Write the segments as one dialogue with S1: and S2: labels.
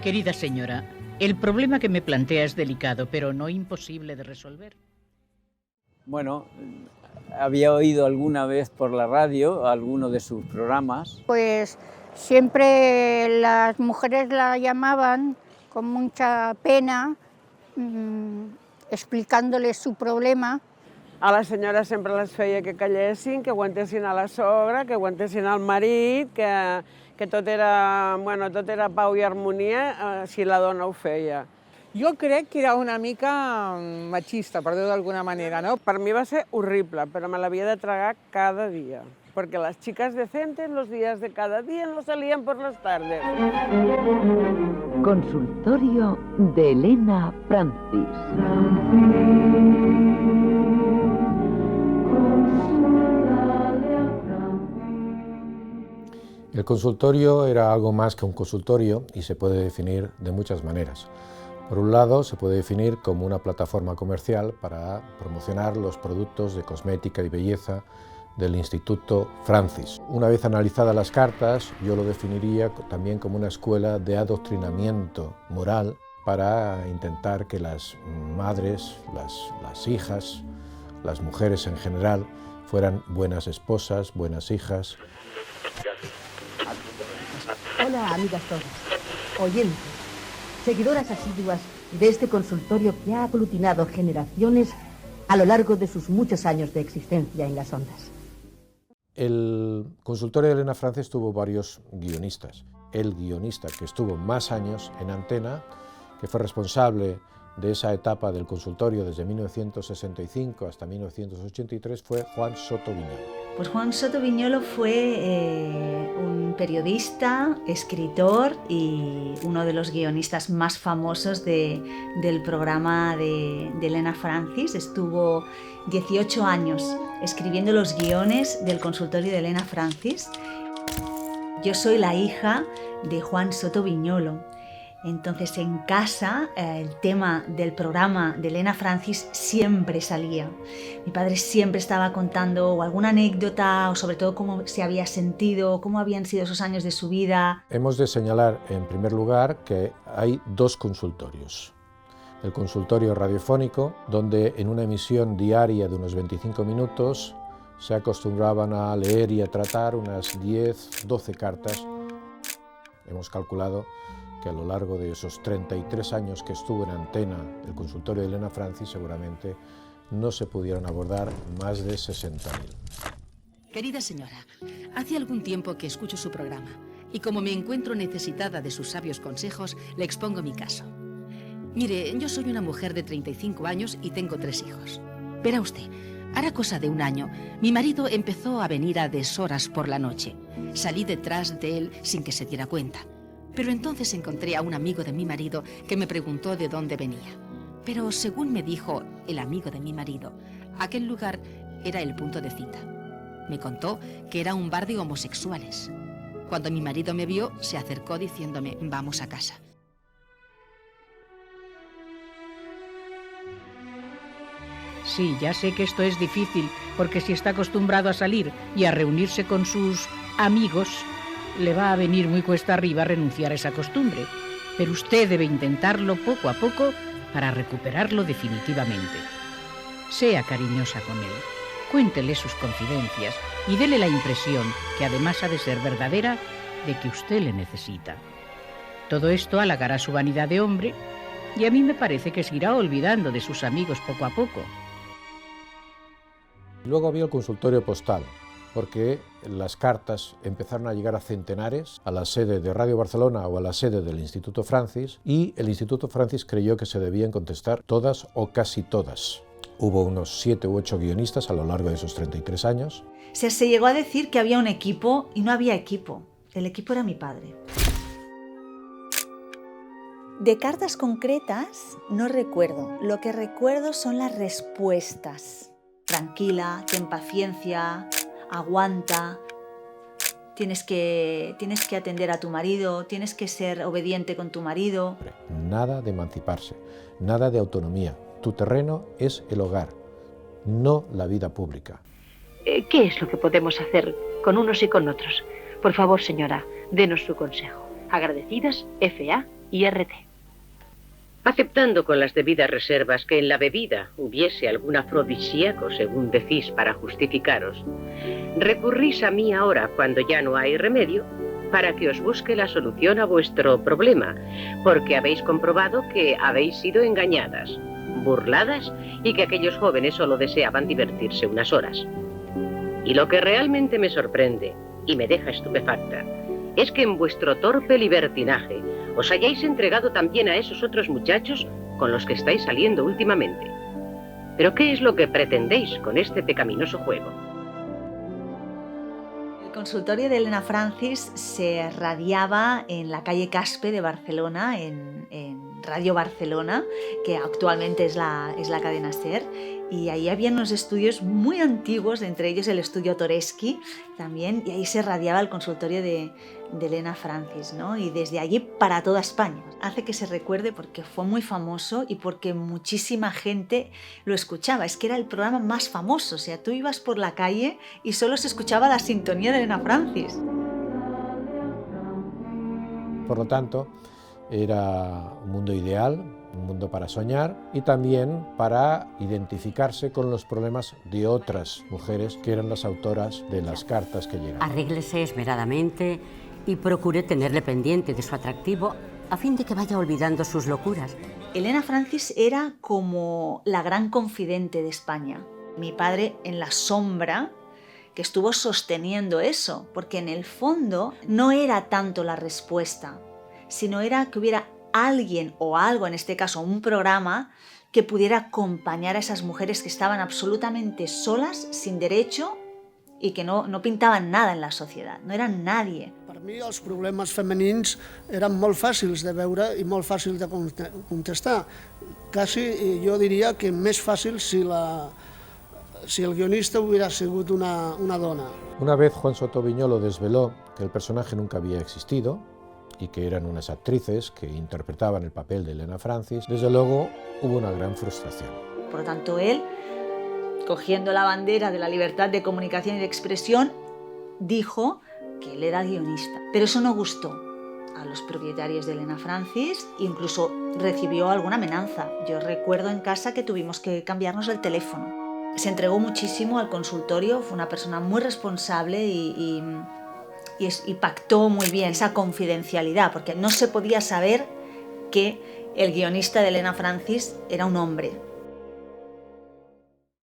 S1: Querida señora, el problema que me plantea es delicado, pero no imposible de resolver.
S2: Bueno, había oído alguna vez por la radio alguno de sus programas.
S3: Pues siempre las mujeres la llamaban con mucha pena, explicándoles su problema.
S4: A la senyora sempre les feia que callessin, que aguantessin a la sogra, que aguantessin al marit, que tot era pau i harmonia si la dona ho feia.
S5: Jo crec que era una mica machista, per dir-ho d'alguna manera, ¿no?
S4: Per mi va ser horrible, però me l'havia de tragar cada dia, porque las chicas decentes los días de cada día no salían por las tardes.
S6: Consultorio de Elena Francis.
S7: El consultorio era algo más que un consultorio y se puede definir de muchas maneras. Por un lado, se puede definir como una plataforma comercial para promocionar los productos de cosmética y belleza del Instituto Francis. Una vez analizadas las cartas, yo lo definiría también como una escuela de adoctrinamiento moral para intentar que las madres, las hijas, las mujeres en general, fueran buenas esposas, buenas hijas.
S8: Hola, amigas todas, oyentes, seguidoras asiduas de este consultorio que ha aglutinado generaciones a lo largo de sus muchos años de existencia en las ondas.
S7: El consultorio de Elena Francis tuvo varios guionistas. El guionista que estuvo más años en antena, que fue responsable de esa etapa del consultorio desde 1965 hasta 1983, fue Juan Soto Viñolo.
S9: Pues Juan Soto Viñolo fue un periodista, escritor y uno de los guionistas más famosos del programa de Elena Francis. Estuvo 18 años escribiendo los guiones del consultorio de Elena Francis. Yo soy la hija de Juan Soto Viñolo. Entonces en casa el tema del programa de Elena Francis siempre salía. Mi padre siempre estaba contando o alguna anécdota o sobre todo cómo se había sentido, cómo habían sido esos años de su vida.
S7: Hemos de señalar en primer lugar que hay dos consultorios. El consultorio radiofónico, donde en una emisión diaria de unos 25 minutos se acostumbraban a leer y a tratar unas 10, 12 cartas. Hemos calculado que a lo largo de esos 33 años que estuvo en antena el consultorio de Elena Francis seguramente no se pudieron abordar más de 60.000.
S10: Querida señora, hace algún tiempo que escucho su programa y como me encuentro necesitada de sus sabios consejos, le expongo mi caso. Mire, yo soy una mujer de 35 años y tengo 3 hijos. Verá usted, hará cosa de un año, mi marido empezó a venir a deshoras por la noche. Salí detrás de él sin que se diera cuenta. Pero entonces encontré a un amigo de mi marido que me preguntó de dónde venía. Pero según me dijo el amigo de mi marido, aquel lugar era el punto de cita. Me contó que era un bar de homosexuales. Cuando mi marido me vio, se acercó diciéndome, vamos a casa.
S1: Sí, ya sé que esto es difícil, porque si está acostumbrado a salir y a reunirse con sus amigos, le va a venir muy cuesta arriba renunciar a esa costumbre, pero usted debe intentarlo poco a poco para recuperarlo definitivamente. Sea cariñosa con él, cuéntele sus confidencias y dele la impresión, que además ha de ser verdadera, de que usted le necesita. Todo esto halagará su vanidad de hombre y a mí me parece que se irá olvidando de sus amigos poco a poco.
S7: Luego había el consultorio postal, porque las cartas empezaron a llegar a centenares a la sede de Radio Barcelona o a la sede del Instituto Francis, y el Instituto Francis creyó que se debían contestar todas o casi todas. Hubo unos 7 u 8 guionistas a lo largo de esos 33 años.
S9: Se llegó a decir que había un equipo y no había equipo. El equipo era mi padre. De cartas concretas no recuerdo. Lo que recuerdo son las respuestas. Tranquila, ten paciencia, aguanta, tienes que atender a tu marido, tienes que ser obediente con tu marido.
S7: Nada de emanciparse, nada de autonomía. Tu terreno es el hogar, no la vida pública.
S8: ¿Qué es lo que podemos hacer con unos y con otros? Por favor, señora, denos su consejo. Agradecidas, F.A.
S11: IRT. Aceptando con las debidas reservas que en la bebida hubiese algún afrodisíaco, según decís, para justificaros, recurrís a mí ahora, cuando ya no hay remedio, para que os busque la solución a vuestro problema, porque habéis comprobado que habéis sido engañadas, burladas y que aquellos jóvenes solo deseaban divertirse unas horas. Y lo que realmente me sorprende y me deja estupefacta es que en vuestro torpe libertinaje os hayáis entregado también a esos otros muchachos con los que estáis saliendo últimamente. ¿Pero qué es lo que pretendéis con este pecaminoso juego?
S9: El consultorio de Elena Francis se radiaba en la calle Caspe de Barcelona, en Radio Barcelona, que actualmente es la cadena SER, y ahí había unos estudios muy antiguos, entre ellos el estudio Toreschi también, y ahí se radiaba el consultorio de Elena Francis, ¿no? Y desde allí para toda España. Hace que se recuerde porque fue muy famoso y porque muchísima gente lo escuchaba. Es que era el programa más famoso, o sea, tú ibas por la calle y solo se escuchaba la sintonía de Elena Francis.
S7: Por lo tanto, era un mundo ideal, un mundo para soñar y también para identificarse con los problemas de otras mujeres que eran las autoras de las cartas que llegaban.
S12: Arréglese esmeradamente y procure tenerle pendiente de su atractivo a fin de que vaya olvidando sus locuras.
S9: Elena Francis era como la gran confidente de España. Mi padre en la sombra que estuvo sosteniendo eso, porque en el fondo no era tanto la respuesta, sino era que hubiera alguien o algo, en este caso un programa, que pudiera acompañar a esas mujeres que estaban absolutamente solas, sin derecho y que no pintaven nada en la societat, no eren nadie.
S13: Per mi els problemes femenins eren molt fàcils de veure i molt fàcils de contestar. Quasi jo diria que més fàcil si el guionista hubiera sigut una dona.
S7: Una vez Juan Soto Viñolo desveló que el personaje nunca había existido y que eran unas actrices que interpretaban el papel de Elena Francis, desde luego hubo una gran frustración.
S9: Por lo tanto, él, cogiendo la bandera de la libertad de comunicación y de expresión, dijo que él era guionista. Pero eso no gustó a los propietarios de Elena Francis, incluso recibió alguna amenaza. Yo recuerdo en casa que tuvimos que cambiarnos el teléfono. Se entregó muchísimo al consultorio, fue una persona muy responsable y pactó muy bien esa confidencialidad, porque no se podía saber que el guionista de Elena Francis era un hombre.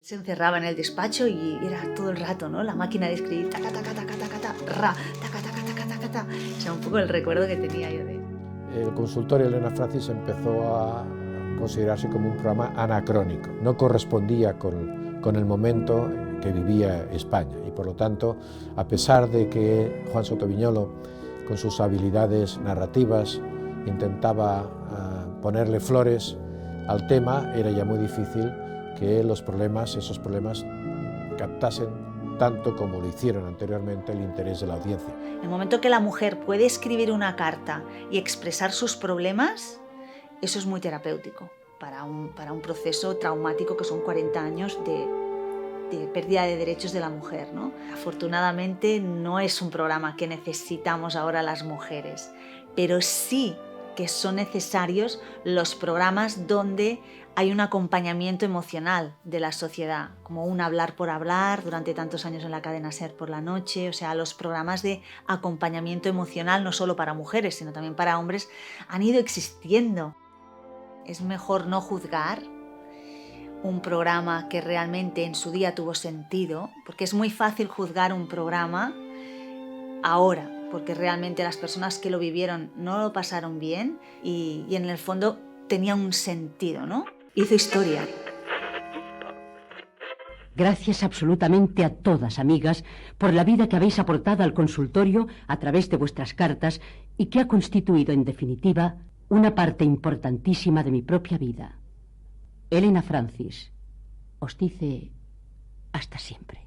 S9: Se encerraba en el despacho y era todo el rato, ¿no? La máquina de escribir, taca, taca, taca, taca, taca, ra, taca, taca, taca, taca, taca. O sea, un poco el recuerdo que tenía yo de él.
S7: El consultorio de Elena Francis empezó a considerarse como un programa anacrónico. No correspondía con el momento que vivía España y por lo tanto, a pesar de que Juan Soto Viñolo, con sus habilidades narrativas, intentaba ponerle flores al tema, era ya muy difícil que esos problemas captasen tanto como lo hicieron anteriormente el interés de la audiencia.
S9: En el momento que la mujer puede escribir una carta y expresar sus problemas, eso es muy terapéutico para un proceso traumático que son 40 años de pérdida de derechos de la mujer, ¿no? Afortunadamente no es un programa que necesitamos ahora las mujeres, pero sí que son necesarios los programas donde hay un acompañamiento emocional de la sociedad, como un Hablar por Hablar durante tantos años en la cadena SER por la noche, o sea, los programas de acompañamiento emocional no solo para mujeres, sino también para hombres, han ido existiendo. Es mejor no juzgar un programa que realmente en su día tuvo sentido, porque es muy fácil juzgar un programa ahora, porque realmente las personas que lo vivieron no lo pasaron bien y en el fondo tenía un sentido, ¿no? Hizo historia.
S12: Gracias absolutamente a todas, amigas, por la vida que habéis aportado al consultorio a través de vuestras cartas y que ha constituido, en definitiva, una parte importantísima de mi propia vida. Elena Francis os dice hasta siempre.